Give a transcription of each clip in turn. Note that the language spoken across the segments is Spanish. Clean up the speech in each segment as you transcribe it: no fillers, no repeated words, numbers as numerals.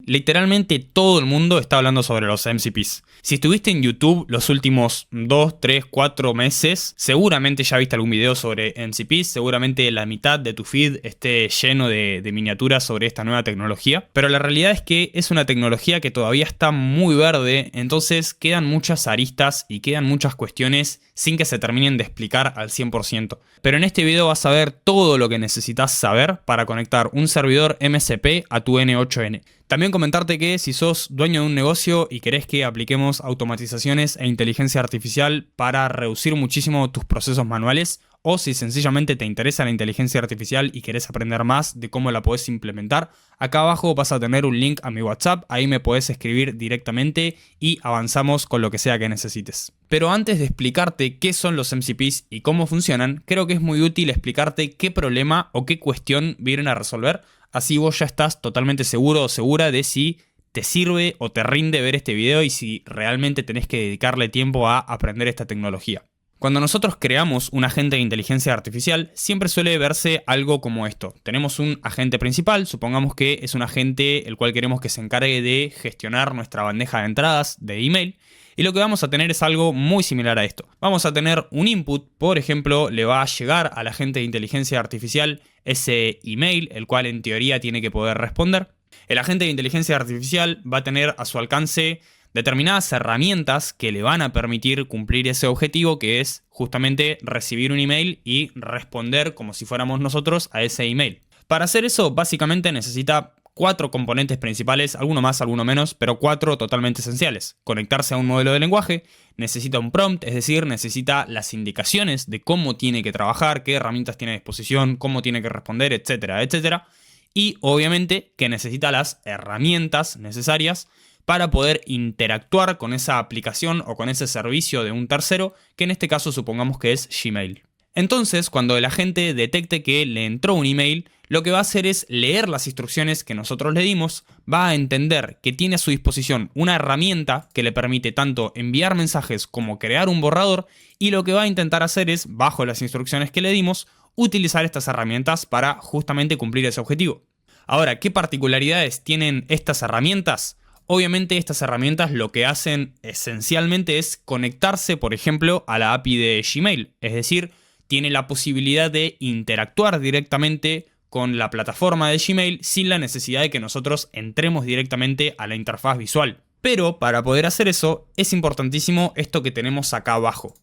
Literalmente todo el mundo está hablando sobre los MCPs. Si estuviste en YouTube los últimos 2, 3, 4 meses, seguramente ya viste algún video sobre MCPs, seguramente la mitad de tu feed esté lleno de miniaturas sobre esta nueva tecnología, pero la realidad es que es una tecnología que todavía está muy verde, entonces quedan muchas aristas y quedan muchas cuestiones sin que se terminen de explicar al 100%. Pero en este video vas a ver todo lo que necesitas saber para conectar un servidor MCP a tu N8N. También comentarte que si sos dueño de un negocio y querés que apliquemos automatizaciones e inteligencia artificial para reducir muchísimo tus procesos manuales, o si sencillamente te interesa la inteligencia artificial y querés aprender más de cómo la podés implementar, acá abajo vas a tener un link a mi WhatsApp, ahí me podés escribir directamente y avanzamos con lo que sea que necesites. Pero antes de explicarte qué son los MCPs y cómo funcionan, creo que es muy útil explicarte qué problema o qué cuestión vienen a resolver. Así vos ya estás totalmente seguro o segura de si te sirve o te rinde ver este video y si realmente tenés que dedicarle tiempo a aprender esta tecnología. Cuando nosotros creamos un agente de inteligencia artificial, siempre suele verse algo como esto. Tenemos un agente principal, supongamos que es un agente el cual queremos que se encargue de gestionar nuestra bandeja de entradas de email. Y lo que vamos a tener es algo muy similar a esto. Vamos a tener un input, por ejemplo, le va a llegar al agente de inteligencia artificial ese email, el cual en teoría tiene que poder responder. El agente de inteligencia artificial va a tener a su alcance determinadas herramientas que le van a permitir cumplir ese objetivo, que es justamente recibir un email y responder como si fuéramos nosotros a ese email. Para hacer eso, básicamente necesita 4 componentes principales, alguno más, alguno menos, pero 4 totalmente esenciales. Conectarse a un modelo de lenguaje, necesita un prompt, es decir, necesita las indicaciones de cómo tiene que trabajar, qué herramientas tiene a disposición, cómo tiene que responder, etcétera, etcétera. Y obviamente que necesita las herramientas necesarias para poder interactuar con esa aplicación o con ese servicio de un tercero, que en este caso supongamos que es Gmail. Entonces, cuando el agente detecte que le entró un email, lo que va a hacer es leer las instrucciones que nosotros le dimos, va a entender que tiene a su disposición una herramienta que le permite tanto enviar mensajes como crear un borrador, y lo que va a intentar hacer es, bajo las instrucciones que le dimos, utilizar estas herramientas para justamente cumplir ese objetivo. Ahora, ¿qué particularidades tienen estas herramientas? Obviamente estas herramientas lo que hacen esencialmente es conectarse, por ejemplo, a la API de Gmail, es decir, tiene la posibilidad de interactuar directamente con la plataforma de Gmail sin la necesidad de que nosotros entremos directamente a la interfaz visual. Pero para poder hacer eso es importantísimo esto que tenemos acá abajo.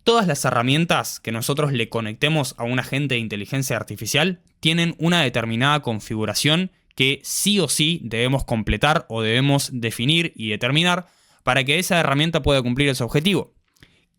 Todas las herramientas que nosotros le conectemos a un agente de inteligencia artificial tienen una determinada configuración que sí o sí debemos completar o debemos definir y determinar para que esa herramienta pueda cumplir ese objetivo.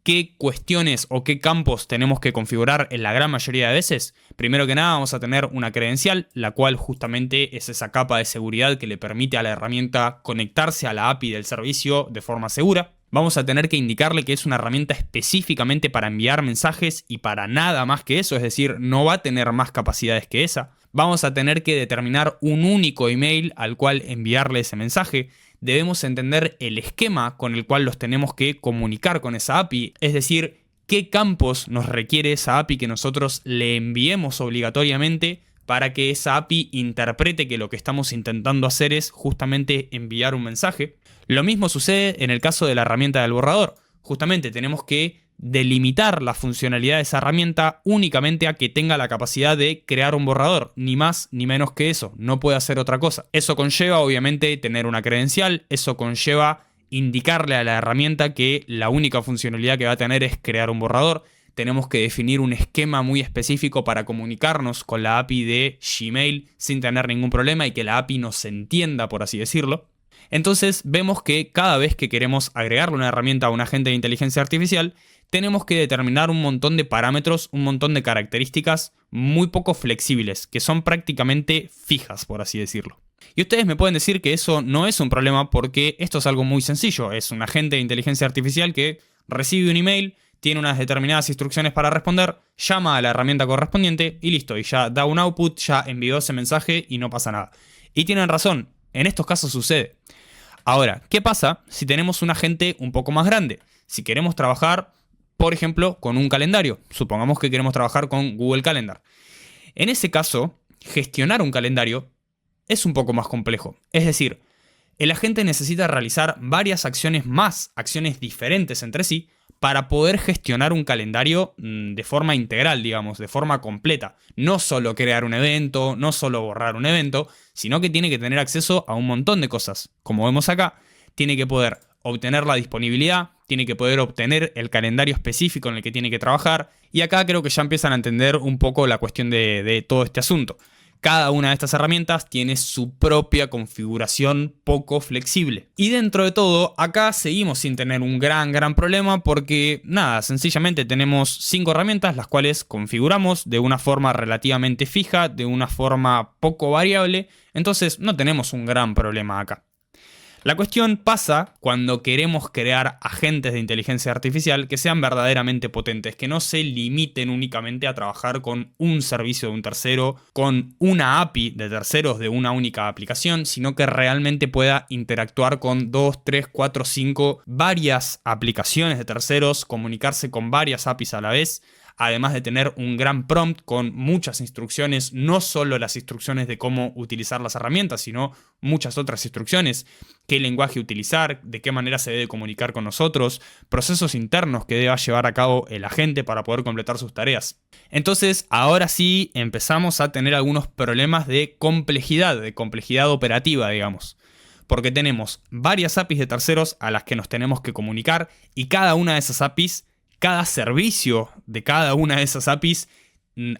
¿Qué cuestiones o qué campos tenemos que configurar en la gran mayoría de veces? Primero que nada vamos a tener una credencial, la cual justamente es esa capa de seguridad que le permite a la herramienta conectarse a la API del servicio de forma segura. Vamos a tener que indicarle que es una herramienta específicamente para enviar mensajes y para nada más que eso, es decir, no va a tener más capacidades que esa. Vamos a tener que determinar un único email al cual enviarle ese mensaje. Debemos entender el esquema con el cual los tenemos que comunicar con esa API, es decir, qué campos nos requiere esa API que nosotros le enviemos obligatoriamente para que esa API interprete que lo que estamos intentando hacer es justamente enviar un mensaje. Lo mismo sucede en el caso de la herramienta del borrador. Justamente tenemos que delimitar la funcionalidad de esa herramienta únicamente a que tenga la capacidad de crear un borrador, ni más ni menos que eso, no puede hacer otra cosa. Eso conlleva obviamente tener una credencial, eso conlleva indicarle a la herramienta que la única funcionalidad que va a tener es crear un borrador. Tenemos que definir un esquema muy específico para comunicarnos con la API de Gmail sin tener ningún problema y que la API nos entienda, por así decirlo. Entonces vemos que cada vez que queremos agregarle una herramienta a un agente de inteligencia artificial, tenemos que determinar un montón de parámetros, un montón de características muy poco flexibles, que son prácticamente fijas, por así decirlo. Y ustedes me pueden decir que eso no es un problema porque esto es algo muy sencillo. Es un agente de inteligencia artificial que recibe un email, tiene unas determinadas instrucciones para responder, llama a la herramienta correspondiente y listo. Y ya da un output, ya envió ese mensaje y no pasa nada. Y tienen razón, en estos casos sucede. Ahora, ¿qué pasa si tenemos un agente un poco más grande? Si queremos trabajar, por ejemplo, con un calendario. Supongamos que queremos trabajar con Google Calendar. En ese caso, gestionar un calendario es un poco más complejo. Es decir, el agente necesita realizar varias acciones más, acciones diferentes entre sí, para poder gestionar un calendario de forma integral, digamos, de forma completa. No solo crear un evento, no solo borrar un evento, sino que tiene que tener acceso a un montón de cosas. Como vemos acá, tiene que poder obtener la disponibilidad, tiene que poder obtener el calendario específico en el que tiene que trabajar, y acá creo que ya empiezan a entender un poco la cuestión de todo este asunto. Cada una de estas herramientas tiene su propia configuración poco flexible. Y dentro de todo, acá seguimos sin tener un gran problema porque nada, sencillamente tenemos 5 herramientas las cuales configuramos de una forma relativamente fija, de una forma poco variable, entonces no tenemos un gran problema acá. La cuestión pasa cuando queremos crear agentes de inteligencia artificial que sean verdaderamente potentes, que no se limiten únicamente a trabajar con un servicio de un tercero, con una API de terceros de una única aplicación, sino que realmente pueda interactuar con 2, 3, 4, 5, varias aplicaciones de terceros, comunicarse con varias APIs a la vez, además de tener un gran prompt con muchas instrucciones, no solo las instrucciones de cómo utilizar las herramientas, sino muchas otras instrucciones, qué lenguaje utilizar, de qué manera se debe comunicar con nosotros, procesos internos que deba llevar a cabo el agente para poder completar sus tareas. Entonces, ahora sí empezamos a tener algunos problemas de complejidad operativa, digamos. Porque tenemos varias APIs de terceros a las que nos tenemos que comunicar y cada una de esas APIs, cada servicio de cada una de esas APIs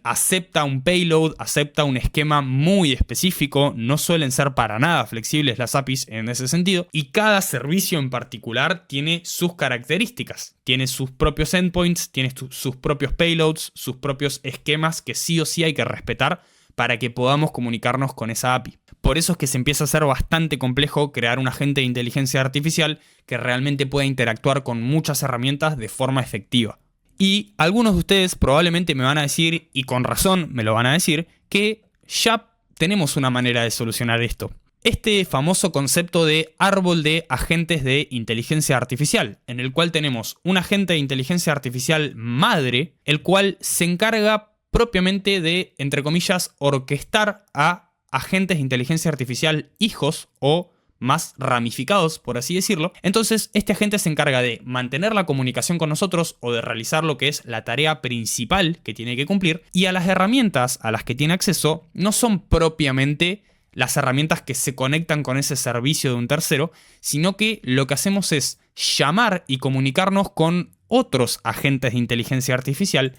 acepta un payload, acepta un esquema muy específico, no suelen ser para nada flexibles las APIs en ese sentido, y cada servicio en particular tiene sus características, tiene sus propios endpoints, tiene sus propios payloads, sus propios esquemas que sí o sí hay que respetar para que podamos comunicarnos con esa API. Por eso es que se empieza a hacer bastante complejo crear un agente de inteligencia artificial que realmente pueda interactuar con muchas herramientas de forma efectiva. Y algunos de ustedes probablemente me van a decir, y con razón me lo van a decir, que ya tenemos una manera de solucionar esto. Este famoso concepto de árbol de agentes de inteligencia artificial, en el cual tenemos un agente de inteligencia artificial madre, el cual se encarga propiamente de, entre comillas, orquestar a agentes de inteligencia artificial hijos o más ramificados, por así decirlo. Entonces, este agente se encarga de mantener la comunicación con nosotros o de realizar lo que es la tarea principal que tiene que cumplir, y a las herramientas a las que tiene acceso no son propiamente las herramientas que se conectan con ese servicio de un tercero, sino que lo que hacemos es llamar y comunicarnos con otros agentes de inteligencia artificial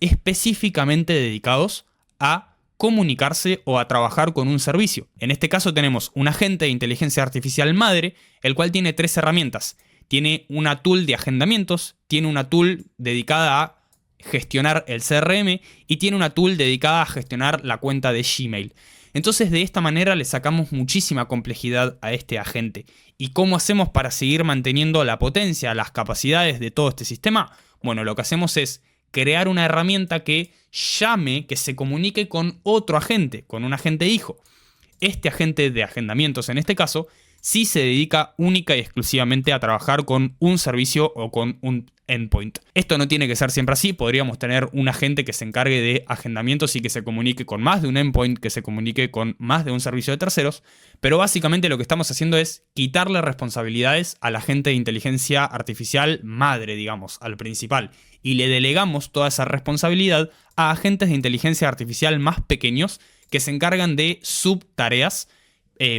específicamente dedicados a comunicarse o a trabajar con un servicio. En este caso tenemos un agente de inteligencia artificial madre, el cual tiene 3 herramientas. Tiene una tool de agendamientos, tiene una tool dedicada a gestionar el CRM y tiene una tool dedicada a gestionar la cuenta de Gmail. Entonces, de esta manera le sacamos muchísima complejidad a este agente. ¿Y cómo hacemos para seguir manteniendo la potencia, las capacidades de todo este sistema? Bueno, lo que hacemos es crear una herramienta que llame, que se comunique con otro agente, con un agente hijo. Este agente de agendamientos, en este caso, sí se dedica única y exclusivamente a trabajar con un servicio o con un endpoint. Esto no tiene que ser siempre así, podríamos tener un agente que se encargue de agendamientos y que se comunique con más de un endpoint, que se comunique con más de un servicio de terceros, pero básicamente lo que estamos haciendo es quitarle responsabilidades al agente de inteligencia artificial madre, digamos, al principal, y le delegamos toda esa responsabilidad a agentes de inteligencia artificial más pequeños que se encargan de subtareas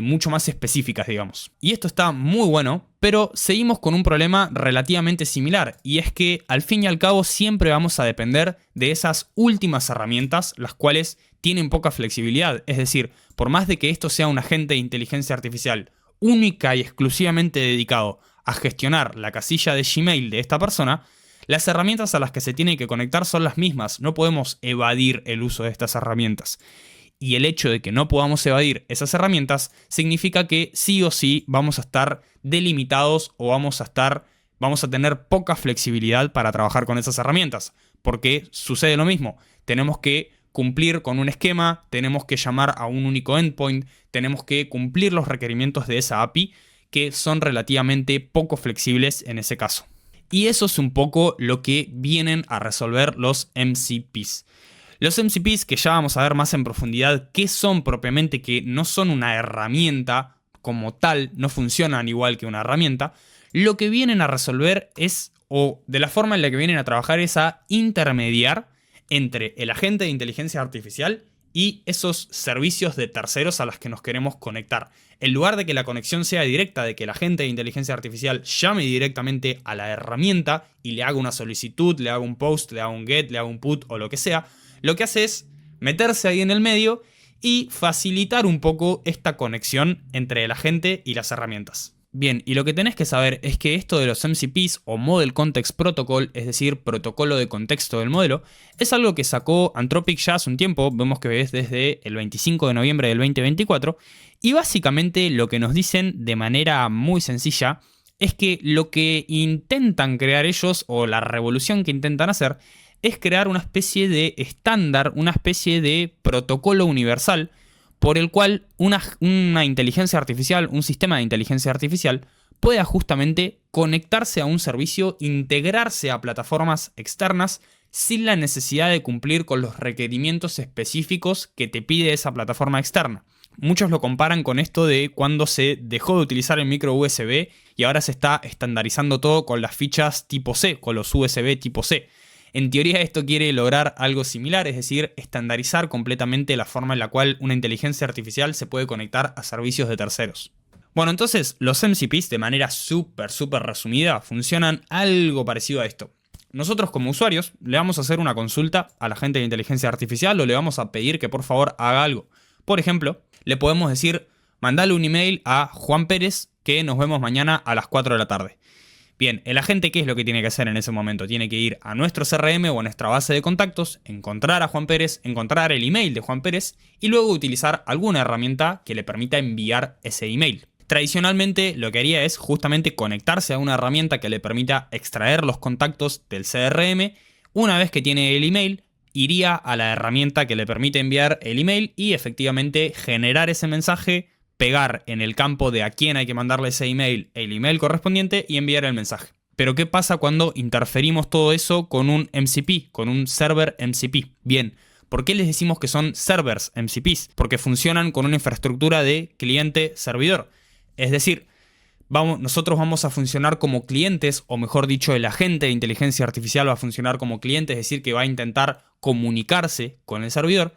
mucho más específicas, digamos. Y esto está muy bueno, pero seguimos con un problema relativamente similar, y es que al fin y al cabo siempre vamos a depender de esas últimas herramientas, las cuales tienen poca flexibilidad. Es decir, por más de que esto sea un agente de inteligencia artificial única y exclusivamente dedicado a gestionar la casilla de Gmail de esta persona, las herramientas a las que se tiene que conectar son las mismas. No podemos evadir el uso de estas herramientas. Y el hecho de que no podamos evadir esas herramientas significa que sí o sí vamos a estar delimitados o vamos a tener poca flexibilidad para trabajar con esas herramientas. Porque sucede lo mismo. Tenemos que cumplir con un esquema, tenemos que llamar a un único endpoint, tenemos que cumplir los requerimientos de esa API que son relativamente poco flexibles en ese caso. Y eso es un poco lo que vienen a resolver los MCPs. Los MCPs, que ya vamos a ver más en profundidad qué son propiamente, que no son una herramienta como tal no funcionan igual que una herramienta, lo que vienen a resolver es, o de la forma en la que vienen a trabajar es a intermediar entre el agente de inteligencia artificial y esos servicios de terceros a los que nos queremos conectar. En lugar de que la conexión sea directa, de que el agente de inteligencia artificial llame directamente a la herramienta y le haga una solicitud, le haga un post, le haga un get, le haga un put o lo que sea, lo que hace es meterse ahí en el medio y facilitar un poco esta conexión entre el agente y las herramientas. Bien, y lo que tenés que saber es que esto de los MCPs o Model Context Protocol, es decir, protocolo de contexto del modelo, es algo que sacó Anthropic ya hace un tiempo, vemos que es desde el 25 de noviembre del 2024, y básicamente lo que nos dicen de manera muy sencilla es que lo que intentan crear ellos, o la revolución que intentan hacer, es crear una especie de estándar, una especie de protocolo universal, por el cual una inteligencia artificial, un sistema de inteligencia artificial, pueda justamente conectarse a un servicio, integrarse a plataformas externas sin la necesidad de cumplir con los requerimientos específicos que te pide esa plataforma externa. Muchos lo comparan con esto de cuando se dejó de utilizar el micro USB y ahora se está estandarizando todo con las fichas tipo C, con los USB tipo C. En teoría esto quiere lograr algo similar, es decir, estandarizar completamente la forma en la cual una inteligencia artificial se puede conectar a servicios de terceros. Bueno, entonces los MCPs de manera súper resumida funcionan algo parecido a esto. Nosotros como usuarios le vamos a hacer una consulta a la gente de inteligencia artificial o le vamos a pedir que por favor haga algo. Por ejemplo, le podemos decir, mandale un email a Juan Pérez que nos vemos mañana a las 4 de la tarde. Bien, el agente, ¿qué es lo que tiene que hacer en ese momento? Tiene que ir a nuestro CRM o a nuestra base de contactos, encontrar a Juan Pérez, encontrar el email de Juan Pérez y luego utilizar alguna herramienta que le permita enviar ese email. Tradicionalmente lo que haría es justamente conectarse a una herramienta que le permita extraer los contactos del CRM. Una vez que tiene el email, iría a la herramienta que le permite enviar el email y efectivamente generar ese mensaje, pegar en el campo de a quién hay que mandarle ese email el email correspondiente y enviar el mensaje. Pero ¿qué pasa cuando interferimos todo eso con un MCP, con un server MCP? Bien, ¿por qué les decimos que son servers MCPs? Porque funcionan con una infraestructura de cliente-servidor. Es decir, nosotros vamos a funcionar como clientes, o mejor dicho, el agente de inteligencia artificial va a funcionar como cliente, es decir, que va a intentar comunicarse con el servidor.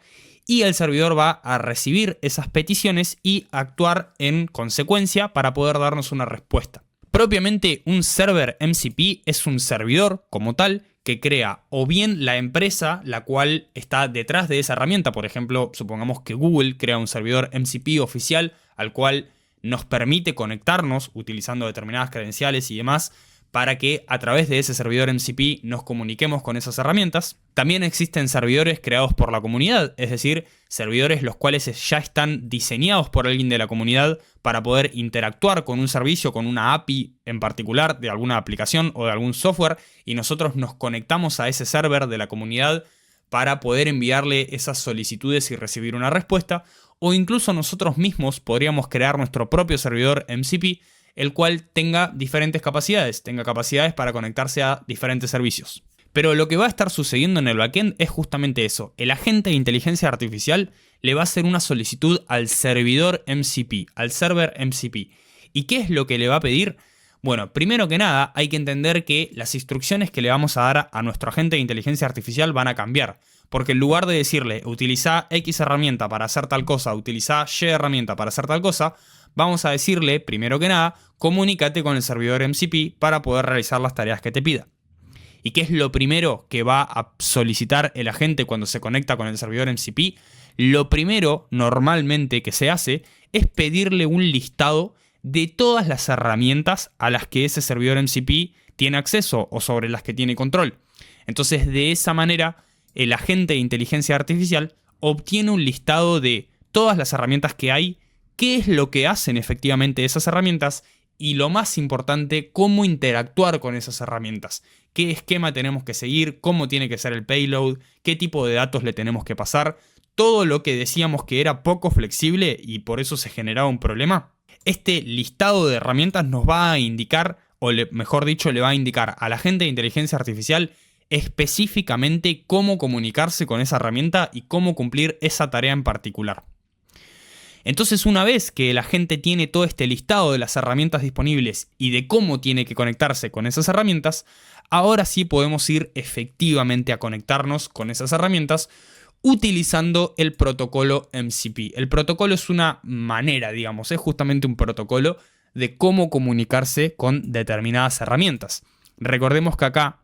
Y el servidor va a recibir esas peticiones y actuar en consecuencia para poder darnos una respuesta. Propiamente un server MCP es un servidor como tal que crea o bien la empresa la cual está detrás de esa herramienta. Por ejemplo, supongamos que Google crea un servidor MCP oficial al cual nos permite conectarnos utilizando determinadas credenciales y demás para que a través de ese servidor MCP nos comuniquemos con esas herramientas. También existen servidores creados por la comunidad, es decir, servidores los cuales ya están diseñados por alguien de la comunidad para poder interactuar con un servicio, con una API en particular de alguna aplicación o de algún software, y nosotros nos conectamos a ese server de la comunidad para poder enviarle esas solicitudes y recibir una respuesta, o incluso nosotros mismos podríamos crear nuestro propio servidor MCP, el cual tenga diferentes capacidades, tenga capacidades para conectarse a diferentes servicios. Pero lo que va a estar sucediendo en el backend es justamente eso. El agente de inteligencia artificial le va a hacer una solicitud al servidor MCP, al server MCP. ¿Y qué es lo que le va a pedir? Bueno, primero que nada hay que entender que las instrucciones que le vamos a dar a nuestro agente de inteligencia artificial van a cambiar. Porque en lugar de decirle utiliza X herramienta para hacer tal cosa, utiliza Y herramienta para hacer tal cosa, vamos a decirle, primero que nada, comunícate con el servidor MCP para poder realizar las tareas que te pida. ¿Y qué es lo primero que va a solicitar el agente cuando se conecta con el servidor MCP? Lo primero, normalmente, que se hace es pedirle un listado de todas las herramientas a las que ese servidor MCP tiene acceso o sobre las que tiene control. Entonces, de esa manera, el agente de inteligencia artificial obtiene un listado de todas las herramientas que hay, qué es lo que hacen efectivamente esas herramientas y, lo más importante, cómo interactuar con esas herramientas. Qué esquema tenemos que seguir, cómo tiene que ser el payload, qué tipo de datos le tenemos que pasar. Todo lo que decíamos que era poco flexible y por eso se generaba un problema. Este listado de herramientas nos va a indicar, o mejor dicho, le va a indicar al agente de inteligencia artificial específicamente cómo comunicarse con esa herramienta y cómo cumplir esa tarea en particular. Entonces, una vez que la gente tiene todo este listado de las herramientas disponibles y de cómo tiene que conectarse con esas herramientas, ahora sí podemos ir efectivamente a conectarnos con esas herramientas utilizando el protocolo MCP. El protocolo es una manera, digamos, es justamente un protocolo de cómo comunicarse con determinadas herramientas. Recordemos que acá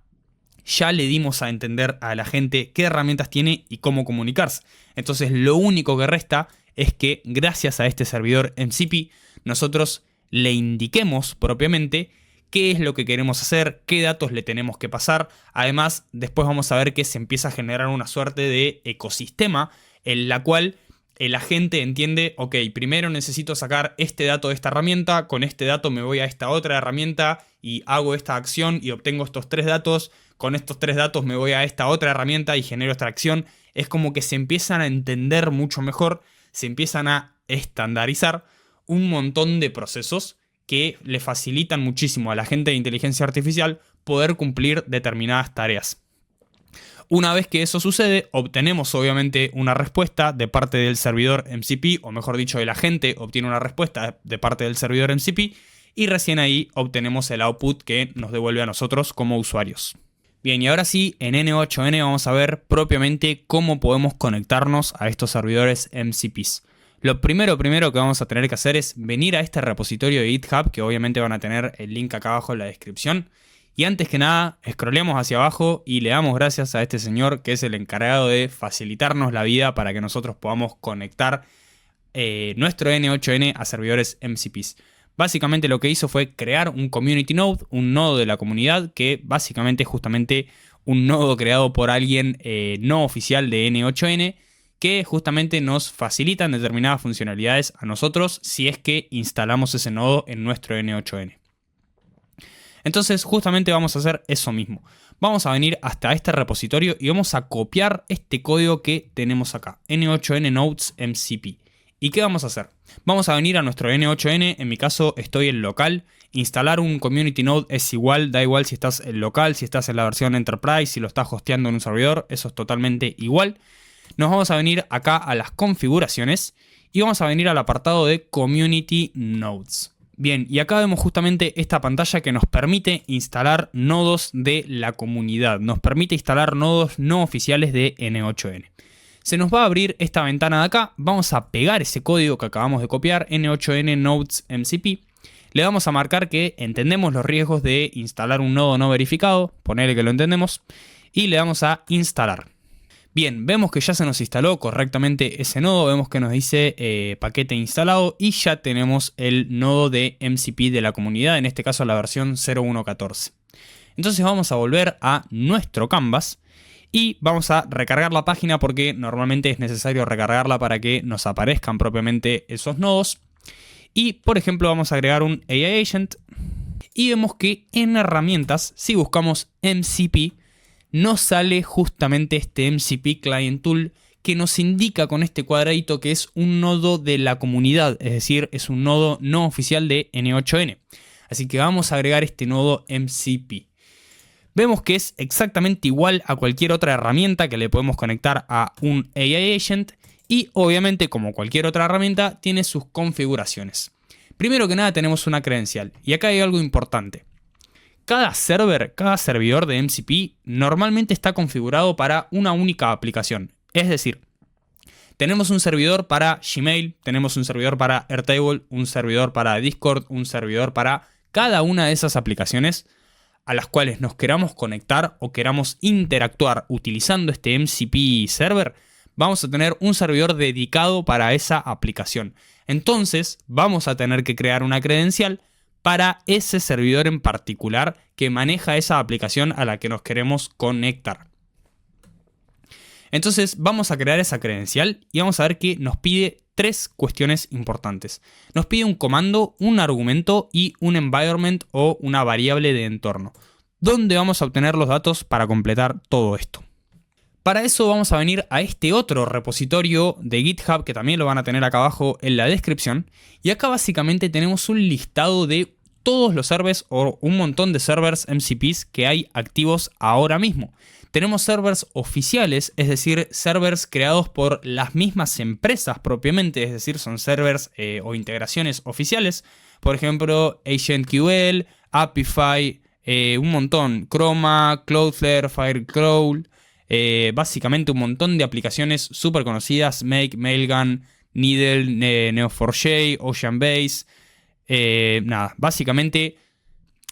ya le dimos a entender a la gente qué herramientas tiene y cómo comunicarse. Entonces, lo único que resta es que gracias a este servidor MCP nosotros le indiquemos propiamente qué es lo que queremos hacer, qué datos le tenemos que pasar. Además, después vamos a ver que se empieza a generar una suerte de ecosistema en la cual el agente entiende, ok, primero necesito sacar este dato de esta herramienta, con este dato me voy a esta otra herramienta y hago esta acción y obtengo estos 3 datos, con estos 3 datos me voy a esta otra herramienta y genero esta acción. Es como que se empiezan a entender mucho mejor, se empiezan a estandarizar un montón de procesos que le facilitan muchísimo a la gente de inteligencia artificial poder cumplir determinadas tareas. Una vez que eso sucede, obtenemos obviamente una respuesta de parte del servidor MCP, o mejor dicho, el agente obtiene una respuesta de parte del servidor MCP y recién ahí obtenemos el output que nos devuelve a nosotros como usuarios. Bien, y ahora sí, en N8N vamos a ver propiamente cómo podemos conectarnos a estos servidores MCPs. Lo primero que vamos a tener que hacer es venir a este repositorio de GitHub, que obviamente van a tener el link acá abajo en la descripción. Y antes que nada, scrolleamos hacia abajo y le damos gracias a este señor que es el encargado de facilitarnos la vida para que nosotros podamos conectar nuestro N8N a servidores MCPs. Básicamente lo que hizo fue crear un community node, un nodo de la comunidad, que básicamente es justamente un nodo creado por alguien no oficial de N8N, que justamente nos facilitan determinadas funcionalidades a nosotros si es que instalamos ese nodo en nuestro N8N. Entonces justamente vamos a hacer eso mismo. Vamos a venir hasta este repositorio y vamos a copiar este código que tenemos acá, N8N Nodes MCP. ¿Y qué vamos a hacer? Vamos a venir a nuestro N8N, en mi caso estoy en local, instalar un community node es igual, da igual si estás en local, si estás en la versión Enterprise, si lo estás hosteando en un servidor, eso es totalmente igual. Nos vamos a venir acá a las configuraciones y vamos a venir al apartado de Community Nodes. Bien, y acá vemos justamente esta pantalla que nos permite instalar nodos de la comunidad, nos permite instalar nodos no oficiales de N8N. Se nos va a abrir esta ventana de acá, vamos a pegar ese código que acabamos de copiar, N8N Nodes MCP. Le vamos a marcar que entendemos los riesgos de instalar un nodo no verificado, ponerle que lo entendemos, y le damos a instalar. Bien, vemos que ya se nos instaló correctamente ese nodo, vemos que nos dice paquete instalado y ya tenemos el nodo de MCP de la comunidad, en este caso la versión 01.14. Entonces vamos a volver a nuestro Canvas y vamos a recargar la página porque normalmente es necesario recargarla para que nos aparezcan propiamente esos nodos. Y por ejemplo vamos a agregar un AI Agent y vemos que en herramientas, si buscamos MCP, nos sale justamente este MCP Client Tool que nos indica con este cuadradito que es un nodo de la comunidad, es decir, es un nodo no oficial de N8N. Así que vamos a agregar este nodo MCP. Vemos que es exactamente igual a cualquier otra herramienta que le podemos conectar a un AI Agent y obviamente como cualquier otra herramienta tiene sus configuraciones. Primero que nada tenemos una credencial y acá hay algo importante. Cada servidor de MCP normalmente está configurado para una única aplicación. Es decir, tenemos un servidor para Gmail, tenemos un servidor para Airtable, un servidor para Discord, un servidor para cada una de esas aplicaciones a las cuales nos queramos conectar o queramos interactuar utilizando este MCP server. Vamos a tener un servidor dedicado para esa aplicación. Entonces vamos a tener que crear una credencial para ese servidor en particular que maneja esa aplicación a la que nos queremos conectar. Entonces vamos a crear esa credencial y vamos a ver que nos pide 3 cuestiones importantes. Nos pide un comando, un argumento y un environment o una variable de entorno. ¿Dónde vamos a obtener los datos para completar todo esto? Para eso vamos a venir a este otro repositorio de GitHub que también lo van a tener acá abajo en la descripción. Y acá básicamente tenemos un listado de todos los servers o un montón de servers MCPs que hay activos ahora mismo. Tenemos servers oficiales, es decir, servers creados por las mismas empresas propiamente, es decir, son servers o integraciones oficiales. Por ejemplo, AgentQL, Apify, un montón, Chroma, Cloudflare, Firecrawl, básicamente un montón de aplicaciones súper conocidas, Make, Mailgun, Needle, Neo4j, OceanBase, básicamente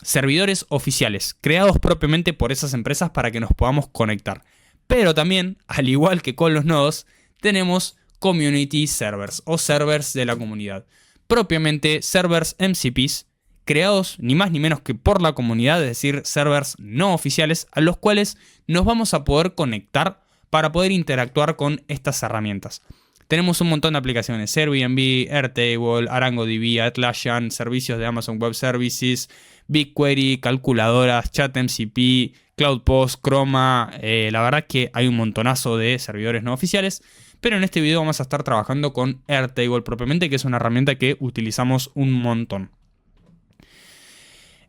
servidores oficiales creados propiamente por esas empresas para que nos podamos conectar. Pero también, al igual que con los nodos, tenemos community servers o servers de la comunidad. Propiamente servers MCPs creados ni más ni menos que por la comunidad, es decir, servers no oficiales a los cuales nos vamos a poder conectar para poder interactuar con estas herramientas. Tenemos un montón de aplicaciones, Airbnb, Airtable, ArangoDB, Atlassian, servicios de Amazon Web Services, BigQuery, calculadoras, ChatMCP, CloudPost, Chroma. La verdad que hay un montonazo de servidores no oficiales, pero en este video vamos a estar trabajando con Airtable propiamente, que es una herramienta que utilizamos un montón.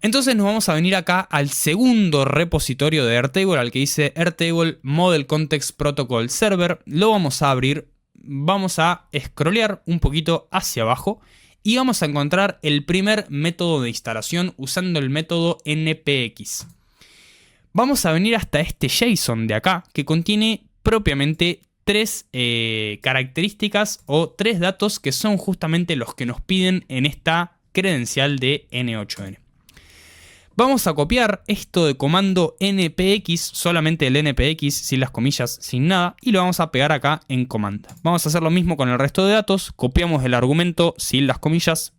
Entonces nos vamos a venir acá al segundo repositorio de Airtable, al que dice Airtable Model Context Protocol Server. Lo vamos a abrir. Vamos a scrollear un poquito hacia abajo y vamos a encontrar el primer método de instalación usando el método npx. Vamos a venir hasta este JSON de acá que contiene propiamente tres características o tres datos que son justamente los que nos piden en esta credencial de N8N. Vamos a copiar esto de comando npx, solamente el npx, sin las comillas, sin nada, y lo vamos a pegar acá en command. Vamos a hacer lo mismo con el resto de datos, copiamos el argumento sin las comillas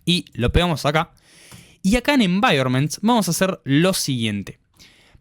y lo pegamos acá. Y acá en environments vamos a hacer lo siguiente.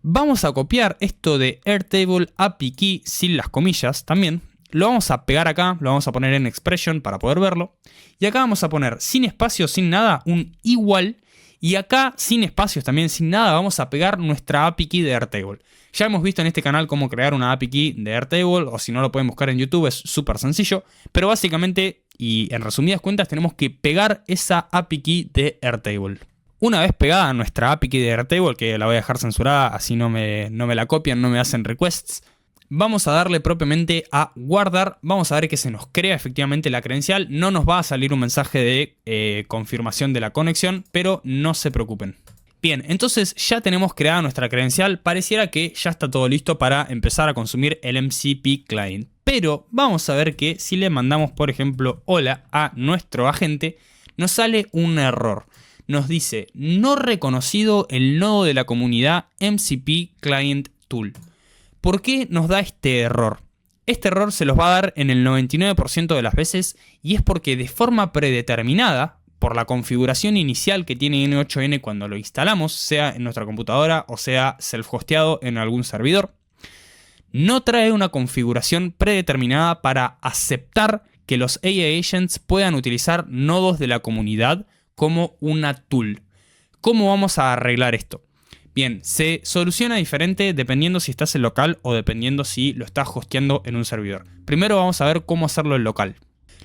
Vamos a copiar esto de Airtable API Key sin las comillas también. Lo vamos a pegar acá, lo vamos a poner en expression para poder verlo. Y acá vamos a poner sin espacio, sin nada, un igual. Y acá, sin espacios, también sin nada, vamos a pegar nuestra API Key de Airtable. Ya hemos visto en este canal cómo crear una API Key de Airtable, o si no lo pueden buscar en YouTube, es súper sencillo. Pero básicamente, y en resumidas cuentas, tenemos que pegar esa API Key de Airtable. Una vez pegada nuestra API Key de Airtable, que la voy a dejar censurada, así no me la copian, no me hacen requests. Vamos a darle propiamente a guardar, vamos a ver que se nos crea efectivamente la credencial, no nos va a salir un mensaje de confirmación de la conexión, pero no se preocupen. Bien, entonces ya tenemos creada nuestra credencial, pareciera que ya está todo listo para empezar a consumir el MCP Client. Pero vamos a ver que si le mandamos, por ejemplo, hola a nuestro agente, nos sale un error. Nos dice, no reconocido el nodo de la comunidad MCP Client Tool. ¿Por qué nos da este error? Este error se los va a dar en el 99% de las veces y es porque de forma predeterminada, por la configuración inicial que tiene N8N cuando lo instalamos, sea en nuestra computadora o sea self-hosteado en algún servidor, no trae una configuración predeterminada para aceptar que los AI Agents puedan utilizar nodos de la comunidad como una tool. ¿Cómo vamos a arreglar esto? Bien, se soluciona diferente dependiendo si estás en local o dependiendo si lo estás hosteando en un servidor. Primero vamos a ver cómo hacerlo en local.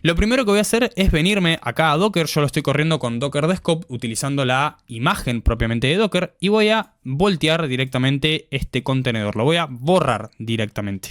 Lo primero que voy a hacer es venirme acá a Docker. Yo lo estoy corriendo con Docker Desktop utilizando la imagen propiamente de Docker y voy a voltear directamente este contenedor. Lo voy a borrar directamente.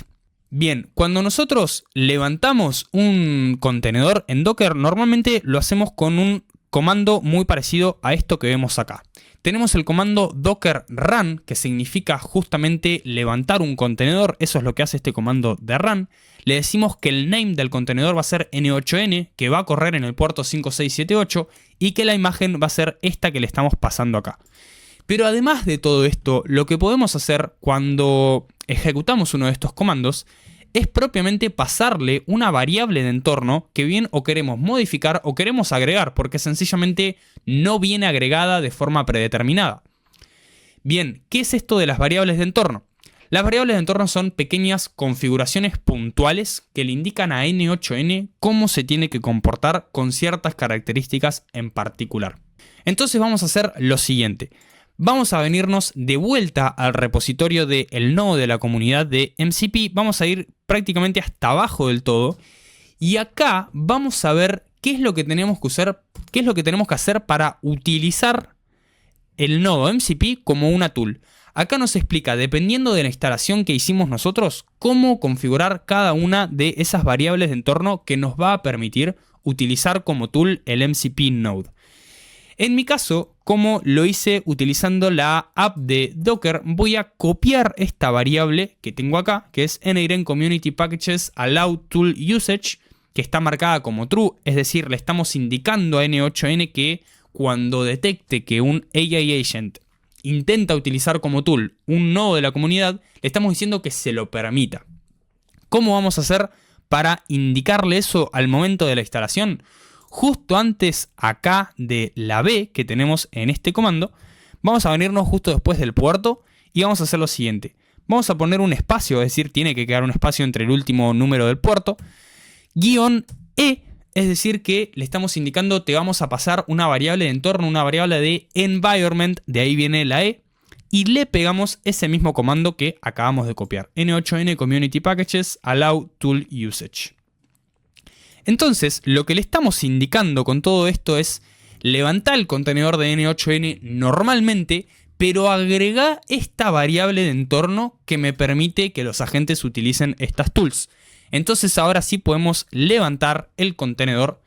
Bien, cuando nosotros levantamos un contenedor en Docker, normalmente lo hacemos con un comando muy parecido a esto que vemos acá. Tenemos el comando docker run, que significa justamente levantar un contenedor. Eso es lo que hace este comando de run. Le decimos que el name del contenedor va a ser N8N, que va a correr en el puerto 5678 y que la imagen va a ser esta que le estamos pasando acá. Pero además de todo esto, lo que podemos hacer cuando ejecutamos uno de estos comandos es propiamente pasarle una variable de entorno que bien o queremos modificar o queremos agregar, porque sencillamente no viene agregada de forma predeterminada. Bien, ¿qué es esto de las variables de entorno? Las variables de entorno son pequeñas configuraciones puntuales que le indican a N8N cómo se tiene que comportar con ciertas características en particular. Entonces vamos a hacer lo siguiente. Vamos a venirnos de vuelta al repositorio del nodo de la comunidad de MCP. Vamos a ir prácticamente hasta abajo del todo. Y acá vamos a ver qué es lo que tenemos que usar, qué es lo que tenemos que hacer para utilizar el nodo MCP como una tool. Acá nos explica, dependiendo de la instalación que hicimos nosotros, cómo configurar cada una de esas variables de entorno que nos va a permitir utilizar como tool el MCP Node. En mi caso, como lo hice utilizando la app de Docker, voy a copiar esta variable que tengo acá, que es NYN Community Packages Allow Tool Usage, que está marcada como true, es decir, le estamos indicando a N8N que cuando detecte que un AI Agent intenta utilizar como tool un nodo de la comunidad, le estamos diciendo que se lo permita. ¿Cómo vamos a hacer para indicarle eso al momento de la instalación? Justo antes acá de la B que tenemos en este comando, vamos a venirnos justo después del puerto y vamos a hacer lo siguiente. Vamos a poner un espacio, es decir, tiene que quedar un espacio entre el último número del puerto, -E, es decir, que le estamos indicando te vamos a pasar una variable de entorno, una variable de environment, de ahí viene la E, y le pegamos ese mismo comando que acabamos de copiar, N8N Community Packages Allow Tool Usage. Entonces, lo que le estamos indicando con todo esto es levantar el contenedor de N8N normalmente, pero agrega esta variable de entorno que me permite que los agentes utilicen estas tools. Entonces ahora sí podemos levantar el contenedor.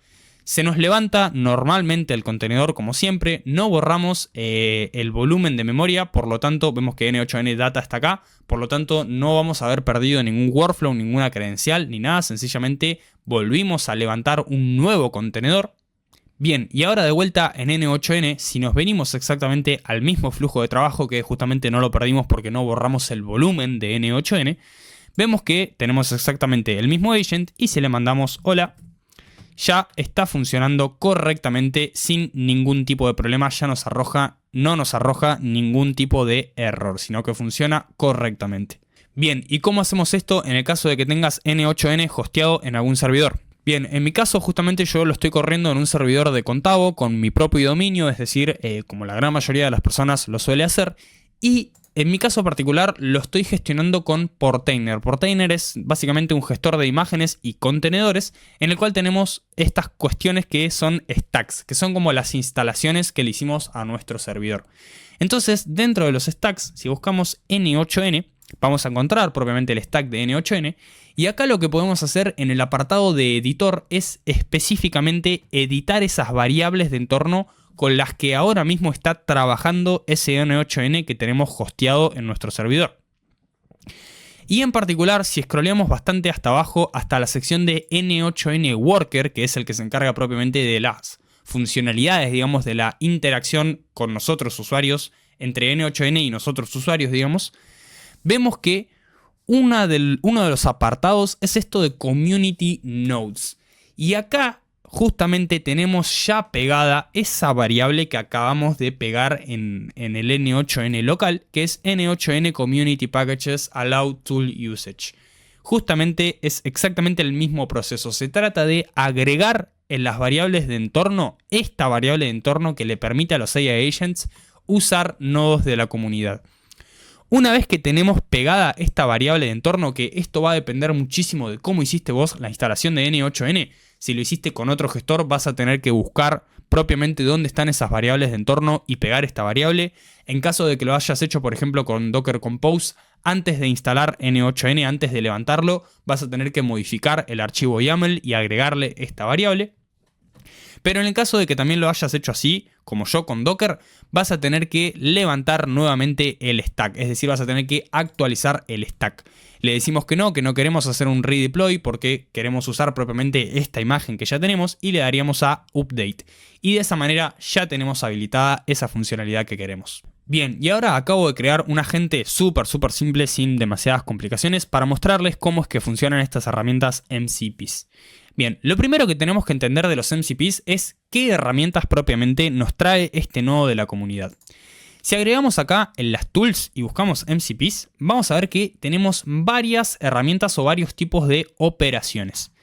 Se nos levanta normalmente el contenedor como siempre, no borramos el volumen de memoria, por lo tanto vemos que N8N Data está acá, por lo tanto no vamos a haber perdido ningún workflow, ninguna credencial ni nada, sencillamente volvimos a levantar un nuevo contenedor. Bien, y ahora de vuelta en N8N, si nos venimos exactamente al mismo flujo de trabajo, que justamente no lo perdimos porque no borramos el volumen de N8N, vemos que tenemos exactamente el mismo agent y si le mandamos hola, ya está funcionando correctamente sin ningún tipo de problema, ya no nos arroja ningún tipo de error, sino que funciona correctamente. Bien, ¿y cómo hacemos esto en el caso de que tengas N8N hosteado en algún servidor? Bien, en mi caso justamente yo lo estoy corriendo en un servidor de Contavo con mi propio dominio, es decir, como la gran mayoría de las personas lo suele hacer, y en mi caso particular lo estoy gestionando con Portainer. Portainer es básicamente un gestor de imágenes y contenedores en el cual tenemos estas cuestiones que son stacks, que son como las instalaciones que le hicimos a nuestro servidor. Entonces, dentro de los stacks, si buscamos N8N, vamos a encontrar propiamente el stack de N8N y acá lo que podemos hacer en el apartado de editor es específicamente editar esas variables de entorno con las que ahora mismo está trabajando ese N8N que tenemos hosteado en nuestro servidor. Y en particular, si scrolleamos bastante hasta abajo, hasta la sección de N8N Worker, que es el que se encarga propiamente de las funcionalidades, digamos, de la interacción con nosotros usuarios, entre N8N y nosotros usuarios, digamos, vemos que uno de los apartados es esto de Community Nodes. Y acá justamente tenemos ya pegada esa variable que acabamos de pegar en el N8N local, que es N8N Community Packages Allow Tool Usage. Justamente es exactamente el mismo proceso. Se trata de agregar en las variables de entorno esta variable de entorno que le permite a los AI Agents usar nodos de la comunidad. Una vez que tenemos pegada esta variable de entorno, que esto va a depender muchísimo de cómo hiciste vos la instalación de N8N, si lo hiciste con otro gestor vas a tener que buscar propiamente dónde están esas variables de entorno y pegar esta variable. En caso de que lo hayas hecho, por ejemplo, con Docker Compose, antes de instalar N8N, antes de levantarlo, vas a tener que modificar el archivo YAML y agregarle esta variable. Pero en el caso de que también lo hayas hecho así, como yo con Docker, vas a tener que levantar nuevamente el stack. Es decir, vas a tener que actualizar el stack. Le decimos que no queremos hacer un redeploy porque queremos usar propiamente esta imagen que ya tenemos y le daríamos a update. Y de esa manera ya tenemos habilitada esa funcionalidad que queremos. Bien, y ahora acabo de crear un agente súper simple sin demasiadas complicaciones para mostrarles cómo es que funcionan estas herramientas MCPs. Bien, lo primero que tenemos que entender de los MCPs es qué herramientas propiamente nos trae este nodo de la comunidad. Si agregamos acá en las tools y buscamos MCPs, vamos a ver que tenemos varias herramientas o varios tipos de operaciones.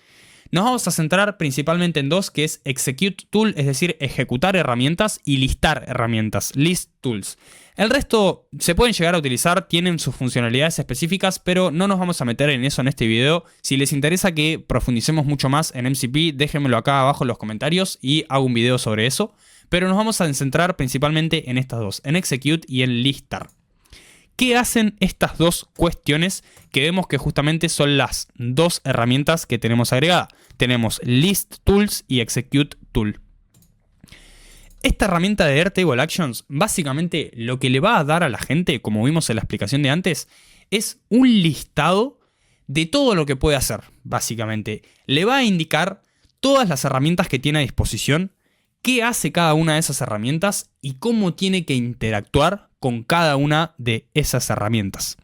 Nos vamos a centrar principalmente en dos, que es Execute Tool, es decir, ejecutar herramientas, y listar herramientas, List Tools. El resto se pueden llegar a utilizar, tienen sus funcionalidades específicas, pero no nos vamos a meter en eso en este video. Si les interesa que profundicemos mucho más en MCP, déjenmelo acá abajo en los comentarios y hago un video sobre eso. Pero nos vamos a centrar principalmente en estas dos, en Execute y en Listar. ¿Qué hacen estas dos cuestiones que vemos que justamente son las dos herramientas que tenemos agregadas? Tenemos List Tools y Execute Tool. Esta herramienta de Airtable Actions básicamente lo que le va a dar a la gente, como vimos en la explicación de antes, es un listado de todo lo que puede hacer, básicamente. Le va a indicar todas las herramientas que tiene a disposición, qué hace cada una de esas herramientas y cómo tiene que interactuar con cada una de esas herramientas.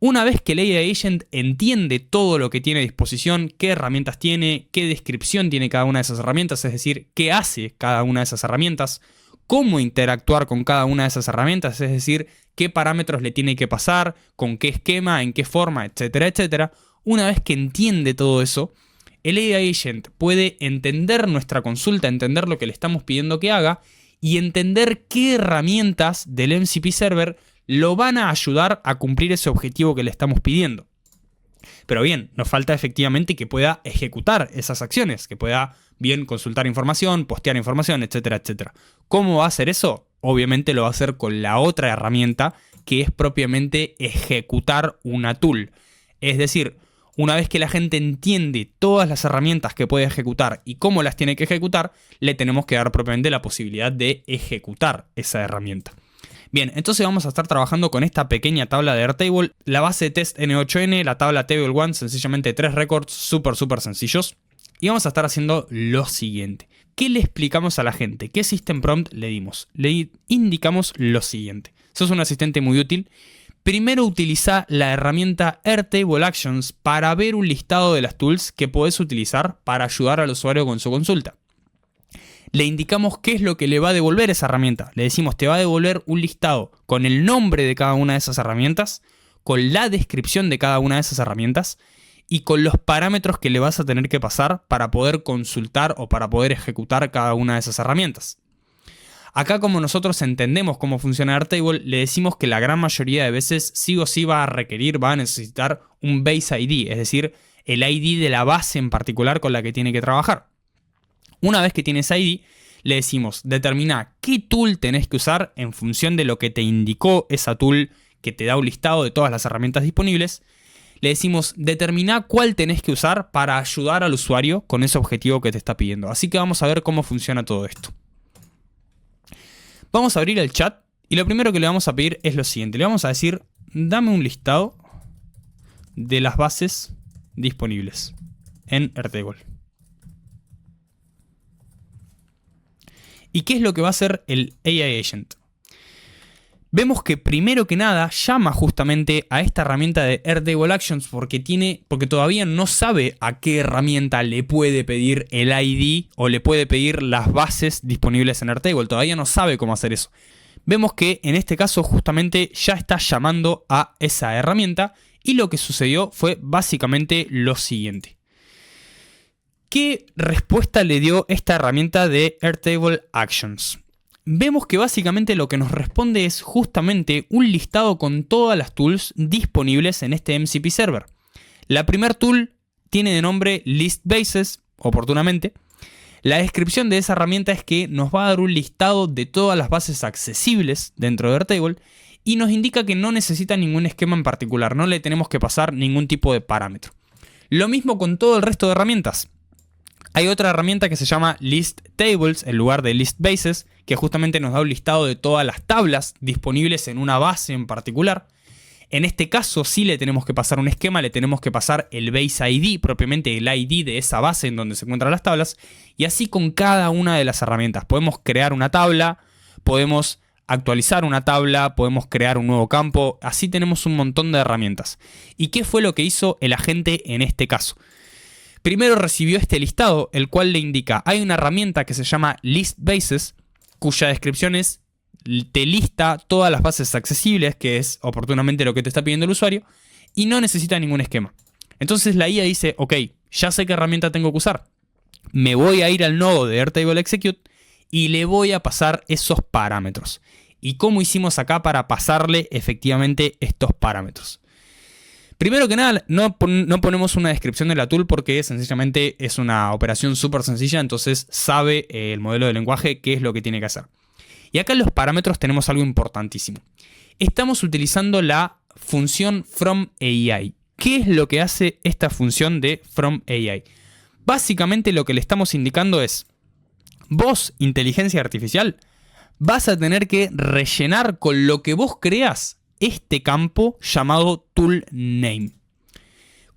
Una vez que el AI Agent entiende todo lo que tiene a disposición, qué herramientas tiene, qué descripción tiene cada una de esas herramientas, es decir, qué hace cada una de esas herramientas, cómo interactuar con cada una de esas herramientas, es decir, qué parámetros le tiene que pasar, con qué esquema, en qué forma, etcétera, etcétera. Una vez que entiende todo eso, el AI Agent puede entender nuestra consulta, entender lo que le estamos pidiendo que haga y entender qué herramientas del MCP Server lo van a ayudar a cumplir ese objetivo que le estamos pidiendo. Pero bien, nos falta efectivamente que pueda ejecutar esas acciones, que pueda bien consultar información, postear información, etcétera, etcétera. ¿Cómo va a hacer eso? Obviamente lo va a hacer con la otra herramienta que es propiamente ejecutar una tool. Es decir, una vez que la gente entiende todas las herramientas que puede ejecutar y cómo las tiene que ejecutar, le tenemos que dar propiamente la posibilidad de ejecutar esa herramienta. Bien, entonces vamos a estar trabajando con esta pequeña tabla de Airtable, la base de test N8N, la tabla Table 1, sencillamente 3 records súper sencillos. Y vamos a estar haciendo lo siguiente. ¿Qué le explicamos a la gente? ¿Qué system prompt le dimos? Le indicamos lo siguiente. Sos un asistente muy útil. Primero utiliza la herramienta Airtable Actions para ver un listado de las tools que podés utilizar para ayudar al usuario con su consulta. Le indicamos qué es lo que le va a devolver esa herramienta. Le decimos, te va a devolver un listado con el nombre de cada una de esas herramientas, con la descripción de cada una de esas herramientas y con los parámetros que le vas a tener que pasar para poder consultar o para poder ejecutar cada una de esas herramientas. Acá, como nosotros entendemos cómo funciona Airtable, le decimos que la gran mayoría de veces sí o sí va a necesitar un base ID, es decir, el ID de la base en particular con la que tiene que trabajar. Una vez que tienes ID, le decimos, determina qué tool tenés que usar en función de lo que te indicó esa tool que te da un listado de todas las herramientas disponibles. Le decimos, determina cuál tenés que usar para ayudar al usuario con ese objetivo que te está pidiendo. Así que vamos a ver cómo funciona todo esto. Vamos a abrir el chat y lo primero que le vamos a pedir es lo siguiente. Le vamos a decir, dame un listado de las bases disponibles en Airtable. ¿Y qué es lo que va a hacer el AI Agent? Vemos que primero que nada llama justamente a esta herramienta de Airtable Actions porque todavía no sabe a qué herramienta le puede pedir el ID o le puede pedir las bases disponibles en Airtable. Todavía no sabe cómo hacer eso. Vemos que en este caso justamente ya está llamando a esa herramienta y lo que sucedió fue básicamente lo siguiente. ¿Qué respuesta le dio esta herramienta de Airtable Actions? Vemos que básicamente lo que nos responde es justamente un listado con todas las tools disponibles en este MCP Server. La primer tool tiene de nombre List Bases, oportunamente. La descripción de esa herramienta es que nos va a dar un listado de todas las bases accesibles dentro de Airtable y nos indica que no necesita ningún esquema en particular, no le tenemos que pasar ningún tipo de parámetro. Lo mismo con todo el resto de herramientas. Hay otra herramienta que se llama List Tables en lugar de List Bases, que justamente nos da un listado de todas las tablas disponibles en una base en particular. En este caso sí le tenemos que pasar un esquema, le tenemos que pasar el Base ID, propiamente el ID de esa base en donde se encuentran las tablas, y así con cada una de las herramientas. Podemos crear una tabla, podemos actualizar una tabla, podemos crear un nuevo campo, así tenemos un montón de herramientas. ¿Y qué fue lo que hizo el agente en este caso? Primero recibió este listado, el cual le indica, hay una herramienta que se llama List Bases, cuya descripción es, te lista todas las bases accesibles, que es oportunamente lo que te está pidiendo el usuario, y no necesita ningún esquema. Entonces la IA dice, ok, ya sé qué herramienta tengo que usar. Me voy a ir al nodo de Airtable Execute y le voy a pasar esos parámetros. ¿Y cómo hicimos acá para pasarle efectivamente estos parámetros? Primero que nada, no ponemos una descripción de la tool porque sencillamente es una operación súper sencilla, entonces sabe el modelo de lenguaje qué es lo que tiene que hacer. Y acá en los parámetros tenemos algo importantísimo. Estamos utilizando la función fromAI. ¿Qué es lo que hace esta función de fromAI? Básicamente lo que le estamos indicando es, vos, inteligencia artificial, vas a tener que rellenar con lo que vos creas este campo llamado toolName.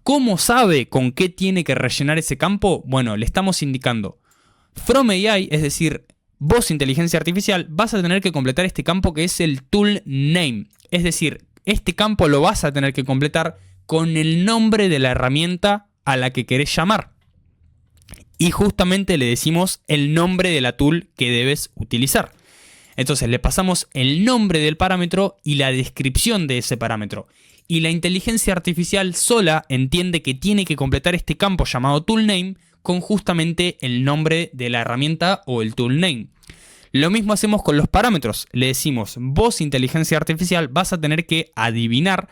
¿Cómo sabe con qué tiene que rellenar ese campo? Bueno, le estamos indicando fromAI, es decir, vos, inteligencia artificial, vas a tener que completar este campo que es el toolName. Es decir, este campo lo vas a tener que completar con el nombre de la herramienta a la que querés llamar. Y justamente le decimos el nombre de la tool que debes utilizar. Entonces le pasamos el nombre del parámetro y la descripción de ese parámetro. Y la inteligencia artificial sola entiende que tiene que completar este campo llamado toolName con justamente el nombre de la herramienta o el toolName. Lo mismo hacemos con los parámetros. Le decimos, vos, inteligencia artificial, vas a tener que adivinar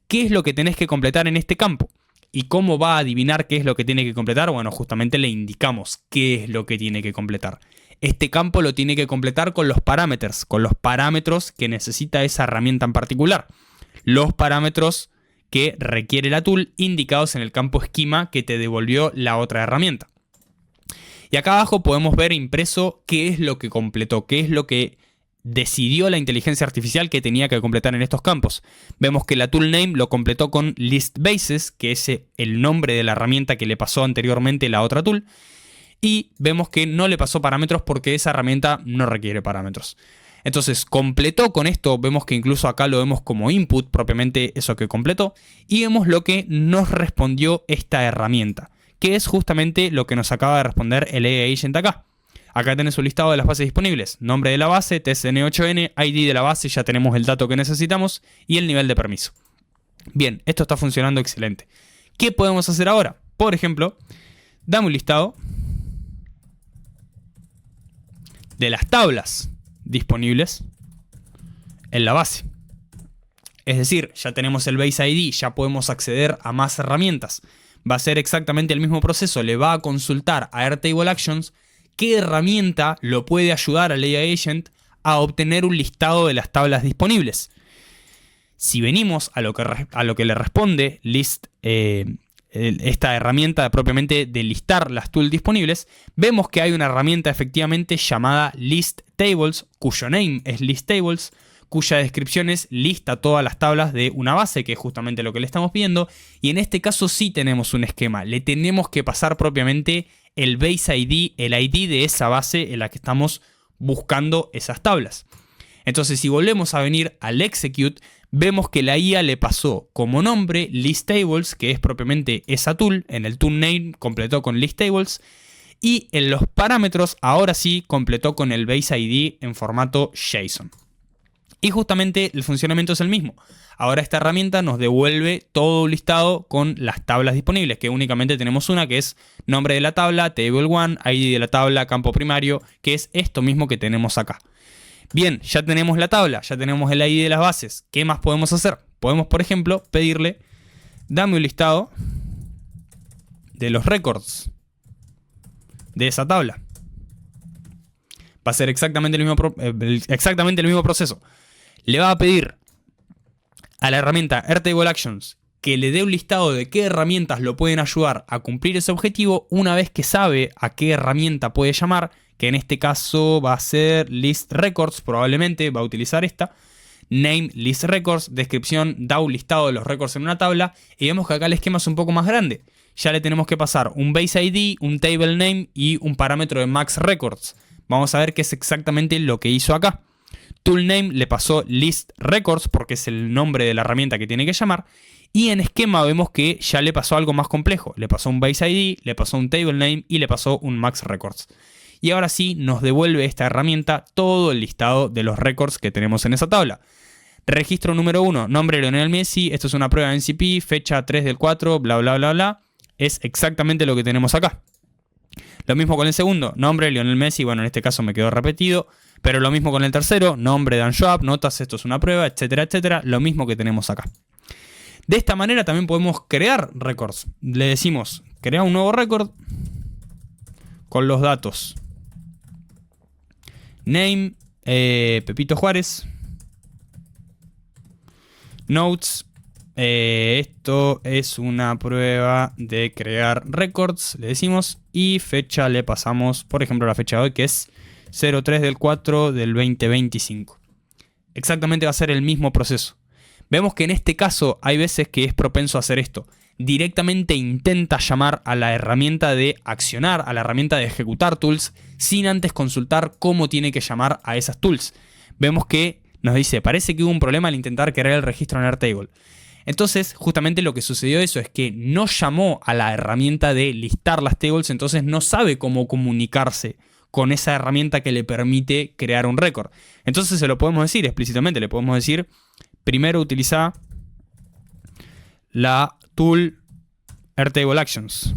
qué es lo que tenés que completar en este campo. ¿Y cómo va a adivinar qué es lo que tiene que completar? Bueno, justamente le indicamos qué es lo que tiene que completar. Este campo lo tiene que completar con los parámetros que necesita esa herramienta en particular. Los parámetros que requiere la tool indicados en el campo esquema que te devolvió la otra herramienta. Y acá abajo podemos ver impreso qué es lo que completó, qué es lo que decidió la inteligencia artificial que tenía que completar en estos campos. Vemos que la toolName lo completó con listBases, que es el nombre de la herramienta que le pasó anteriormente la otra tool. Y vemos que no le pasó parámetros porque esa herramienta no requiere parámetros. Entonces completó con esto, vemos que incluso acá lo vemos como input, propiamente eso que completó. Y vemos lo que nos respondió esta herramienta, que es justamente lo que nos acaba de responder el AI Agent acá. Acá tenés un listado de las bases disponibles, nombre de la base, TSN8N, ID de la base, ya tenemos el dato que necesitamos y el nivel de permiso. Bien, esto está funcionando excelente. ¿Qué podemos hacer ahora? Por ejemplo, dame un listado de las tablas disponibles en la base. Es decir, ya tenemos el Base ID, ya podemos acceder a más herramientas. Va a ser exactamente el mismo proceso, le va a consultar a Airtable Actions qué herramienta lo puede ayudar al AI Agent a obtener un listado de las tablas disponibles. Si venimos a lo que le responde esta herramienta propiamente de listar las tools disponibles, vemos que hay una herramienta efectivamente llamada listTables, cuyo name es listTables, cuya descripción es lista todas las tablas de una base, que es justamente lo que le estamos pidiendo. Y en este caso sí tenemos un esquema, le tenemos que pasar propiamente el Base ID, el ID de esa base en la que estamos buscando esas tablas. Entonces, si volvemos a venir al execute, vemos que la IA le pasó como nombre listTables, que es propiamente esa tool. En el toolName completó con listTables. Y en los parámetros, ahora sí, completó con el Base ID en formato JSON. Y justamente el funcionamiento es el mismo. Ahora esta herramienta nos devuelve todo un listado con las tablas disponibles, que únicamente tenemos una, que es nombre de la tabla, table1, ID de la tabla, campo primario, que es esto mismo que tenemos acá. Bien, ya tenemos la tabla, ya tenemos el ID de las bases. ¿Qué más podemos hacer? Podemos, por ejemplo, pedirle, dame un listado de los records de esa tabla. Va a ser exactamente el mismo proceso. Le va a pedir a la herramienta Airtable Actions que le dé un listado de qué herramientas lo pueden ayudar a cumplir ese objetivo una vez que sabe a qué herramienta puede llamar, que en este caso va a ser List Records, probablemente va a utilizar esta. Name List Records, descripción, da un listado de los records en una tabla, y vemos que acá el esquema es un poco más grande. Ya le tenemos que pasar un Base ID, un Table Name y un parámetro de Max Records. Vamos a ver qué es exactamente lo que hizo acá. toolName le pasó List Records porque es el nombre de la herramienta que tiene que llamar. Y en esquema vemos que ya le pasó algo más complejo. Le pasó un Base ID, le pasó un Table Name y le pasó un Max Records. Y ahora sí nos devuelve esta herramienta todo el listado de los records que tenemos en esa tabla. Registro número 1, nombre Lionel Messi. Esto es una prueba de NCP, fecha 3 del 4, bla bla bla bla. Es exactamente lo que tenemos acá. Lo mismo con el segundo, nombre Lionel Messi, bueno, en este caso me quedó repetido, pero lo mismo con el tercero, nombre Dan Schwab, notas, esto es una prueba, etcétera, etcétera, lo mismo que tenemos acá. De esta manera también podemos crear records. Le decimos, crea un nuevo record con los datos. Name, Pepito Juárez. Notes. Esto es una prueba de crear records, le decimos. Y fecha le pasamos, por ejemplo, la fecha de hoy, que es 03/4/2025. Exactamente va a ser el mismo proceso. Vemos que en este caso hay veces que es propenso a hacer esto. Directamente intenta llamar a la herramienta de accionar, a la herramienta de ejecutar tools, sin antes consultar cómo tiene que llamar a esas tools. Vemos que nos dice, parece que hubo un problema al intentar crear el registro en Airtable. Entonces, justamente lo que sucedió eso es que no llamó a la herramienta de listar las tables, entonces no sabe cómo comunicarse con esa herramienta que le permite crear un récord. Entonces se lo podemos decir explícitamente, le podemos decir, primero utiliza la tool Airtable Actions.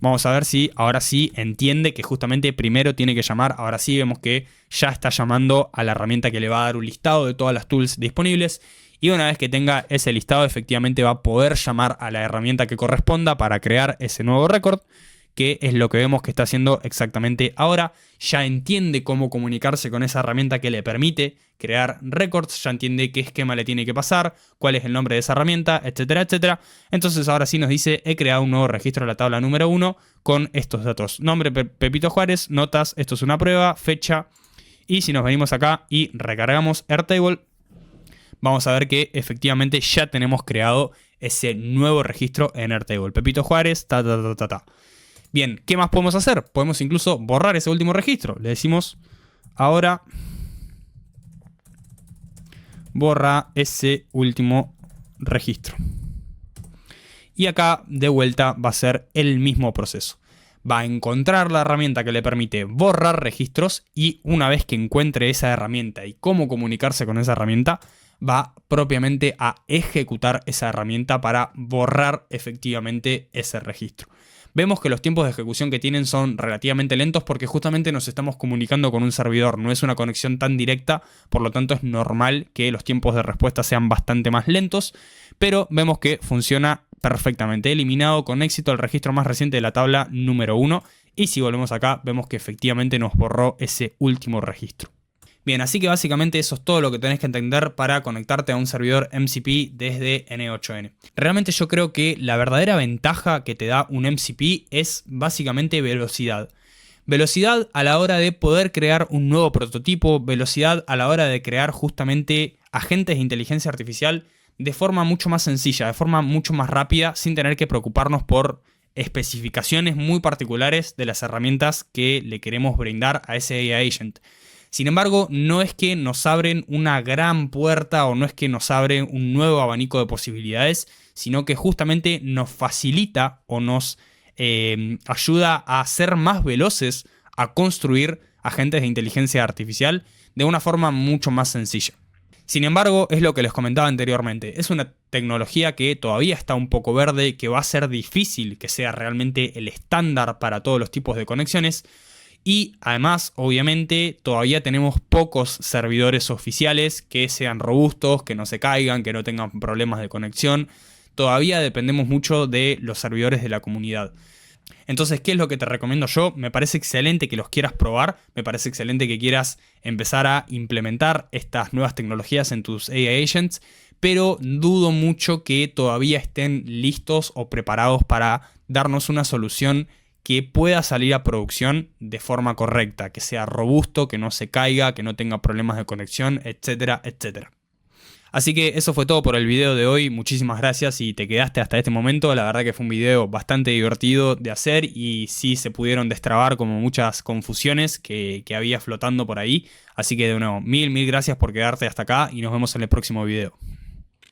Vamos a ver si ahora sí entiende que justamente primero tiene que llamar. Ahora sí vemos que ya está llamando a la herramienta que le va a dar un listado de todas las tools disponibles. Y una vez que tenga ese listado, efectivamente va a poder llamar a la herramienta que corresponda para crear ese nuevo récord, que es lo que vemos que está haciendo exactamente ahora. Ya entiende cómo comunicarse con esa herramienta que le permite crear records, ya entiende qué esquema le tiene que pasar, cuál es el nombre de esa herramienta, etcétera, etcétera. Entonces ahora sí nos dice, he creado un nuevo registro en la tabla número 1 con estos datos. Nombre Pepito Juárez, notas, esto es una prueba, fecha. Y si nos venimos acá y recargamos Airtable, vamos a ver que efectivamente ya tenemos creado ese nuevo registro en Airtable. Pepito Juárez, Bien, ¿qué más podemos hacer? Podemos incluso borrar ese último registro. Le decimos, ahora borra ese último registro. Y acá, de vuelta, va a ser el mismo proceso. Va a encontrar la herramienta que le permite borrar registros y una vez que encuentre esa herramienta y cómo comunicarse con esa herramienta, va propiamente a ejecutar esa herramienta para borrar efectivamente ese registro. Vemos que los tiempos de ejecución que tienen son relativamente lentos porque justamente nos estamos comunicando con un servidor, no es una conexión tan directa, por lo tanto es normal que los tiempos de respuesta sean bastante más lentos, pero vemos que funciona perfectamente. Eliminado con éxito el registro más reciente de la tabla número 1 y si volvemos acá vemos que efectivamente nos borró ese último registro. Bien, así que básicamente eso es todo lo que tenés que entender para conectarte a un servidor MCP desde N8N. Realmente yo creo que la verdadera ventaja que te da un MCP es básicamente velocidad. Velocidad a la hora de poder crear un nuevo prototipo, velocidad a la hora de crear justamente agentes de inteligencia artificial de forma mucho más sencilla, de forma mucho más rápida, sin tener que preocuparnos por especificaciones muy particulares de las herramientas que le queremos brindar a ese AI agent. Sin embargo, no es que nos abren una gran puerta o no es que nos abren un nuevo abanico de posibilidades, sino que justamente nos facilita o nos ayuda a ser más veloces a construir agentes de inteligencia artificial de una forma mucho más sencilla. Sin embargo, es lo que les comentaba anteriormente, es una tecnología que todavía está un poco verde, que va a ser difícil que sea realmente el estándar para todos los tipos de conexiones. Y además, obviamente, todavía tenemos pocos servidores oficiales que sean robustos, que no se caigan, que no tengan problemas de conexión. Todavía dependemos mucho de los servidores de la comunidad. Entonces, ¿qué es lo que te recomiendo yo? Me parece excelente que los quieras probar, me parece excelente que quieras empezar a implementar estas nuevas tecnologías en tus AI agents, pero dudo mucho que todavía estén listos o preparados para darnos una solución que pueda salir a producción de forma correcta, que sea robusto, que no se caiga, que no tenga problemas de conexión, etcétera, etcétera. Así que eso fue todo por el video de hoy, muchísimas gracias si te quedaste hasta este momento, la verdad que fue un video bastante divertido de hacer y sí se pudieron destrabar como muchas confusiones que había flotando por ahí, así que de nuevo, mil gracias por quedarte hasta acá y nos vemos en el próximo video.